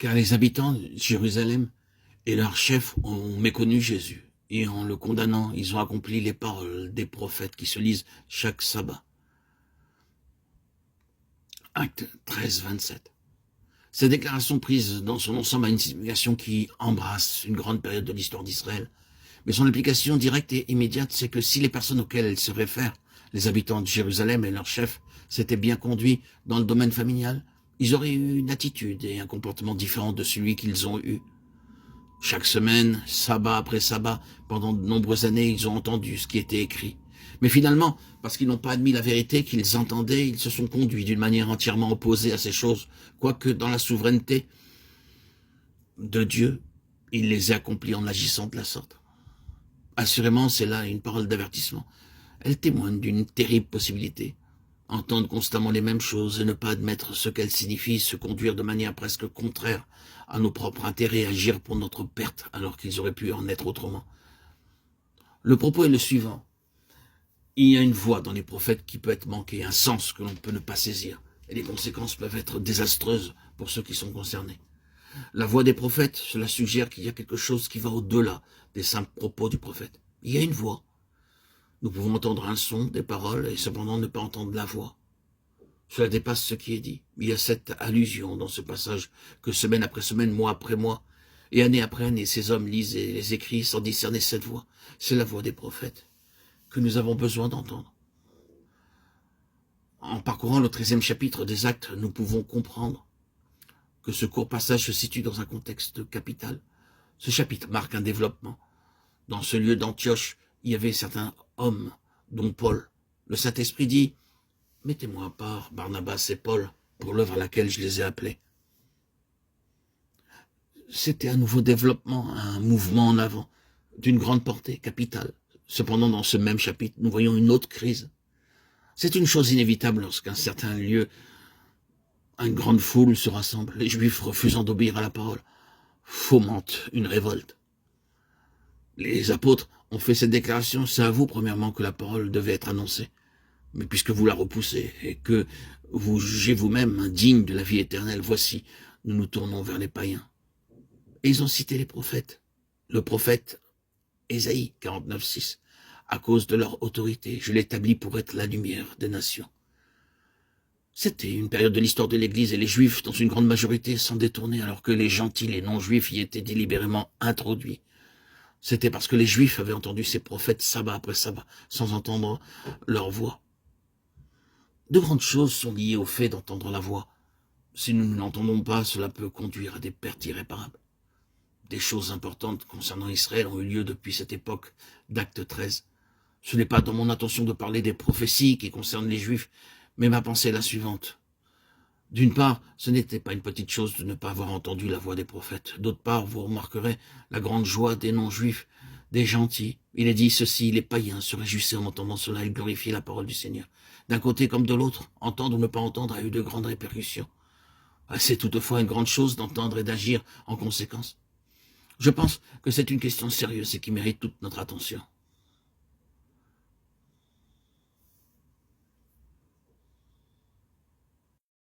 car les habitants de Jérusalem et leurs chefs ont méconnu Jésus, et en le condamnant, ils ont accompli les paroles des prophètes qui se lisent chaque sabbat. Acte 13, 27. Cette déclaration prise dans son ensemble a une signification qui embrasse une grande période de l'histoire d'Israël, mais son application directe et immédiate, c'est que si les personnes auxquelles elle se réfère, les habitants de Jérusalem et leurs chefs, s'étaient bien conduits dans le domaine familial, ils auraient eu une attitude et un comportement différent de celui qu'ils ont eu. Chaque semaine, sabbat après sabbat, pendant de nombreuses années, ils ont entendu ce qui était écrit. Mais finalement, parce qu'ils n'ont pas admis la vérité qu'ils entendaient, ils se sont conduits d'une manière entièrement opposée à ces choses, quoique dans la souveraineté de Dieu, il les a accomplis en agissant de la sorte. Assurément, c'est là une parole d'avertissement. Elle témoigne d'une terrible possibilité. Entendre constamment les mêmes choses et ne pas admettre ce qu'elles signifient, se conduire de manière presque contraire à nos propres intérêts, agir pour notre perte alors qu'ils auraient pu en être autrement. Le propos est le suivant. Il y a une voix dans les prophètes qui peut être manquée, un sens que l'on peut ne pas saisir, et les conséquences peuvent être désastreuses pour ceux qui sont concernés. La voix des prophètes, cela suggère qu'il y a quelque chose qui va au-delà des simples propos du prophète. Il y a une voix. Nous pouvons entendre un son, des paroles, et cependant ne pas entendre la voix. Cela dépasse ce qui est dit. Il y a cette allusion dans ce passage que semaine après semaine, mois après mois, et année après année, ces hommes lisent et les écrits sans discerner cette voix. C'est la voix des prophètes que nous avons besoin d'entendre. En parcourant le 13e chapitre des Actes, nous pouvons comprendre que ce court passage se situe dans un contexte capital. Ce chapitre marque un développement. Dans ce lieu d'Antioche, il y avait certains hommes, dont Paul. Le Saint-Esprit dit « Mettez-moi à part Barnabas et Paul pour l'œuvre à laquelle je les ai appelés. » C'était un nouveau développement, un mouvement en avant, d'une grande portée capitale. Cependant, dans ce même chapitre, nous voyons une autre crise. C'est une chose inévitable lorsqu'un certain lieu, une grande foule se rassemble, les Juifs refusant d'obéir à la parole, fomentent une révolte. Les apôtres ont fait cette déclaration, c'est à vous premièrement que la parole devait être annoncée. Mais puisque vous la repoussez et que vous jugez vous-même indigne de la vie éternelle, voici, nous nous tournons vers les païens. Et ils ont cité les prophètes. Le prophète Ésaïe 49,6. À cause de leur autorité, je l'établis pour être la lumière des nations. C'était une période de l'histoire de l'Église et les Juifs, dans une grande majorité, s'en détournaient alors que les gentils, les non-Juifs y étaient délibérément introduits. C'était parce que les Juifs avaient entendu ces prophètes sabbat après sabbat, sans entendre leur voix. De grandes choses sont liées au fait d'entendre la voix. Si nous ne l'entendons pas, cela peut conduire à des pertes irréparables. Des choses importantes concernant Israël ont eu lieu depuis cette époque d'Acte 13. Ce n'est pas dans mon intention de parler des prophéties qui concernent les Juifs, mais ma pensée est la suivante. D'une part, ce n'était pas une petite chose de ne pas avoir entendu la voix des prophètes. D'autre part, vous remarquerez la grande joie des non-juifs, des gentils. Il est dit ceci, les païens se réjouissaient en entendant cela, ils glorifiaient la parole du Seigneur. D'un côté comme de l'autre, entendre ou ne pas entendre a eu de grandes répercussions. C'est toutefois une grande chose d'entendre et d'agir en conséquence. Je pense que c'est une question sérieuse et qui mérite toute notre attention.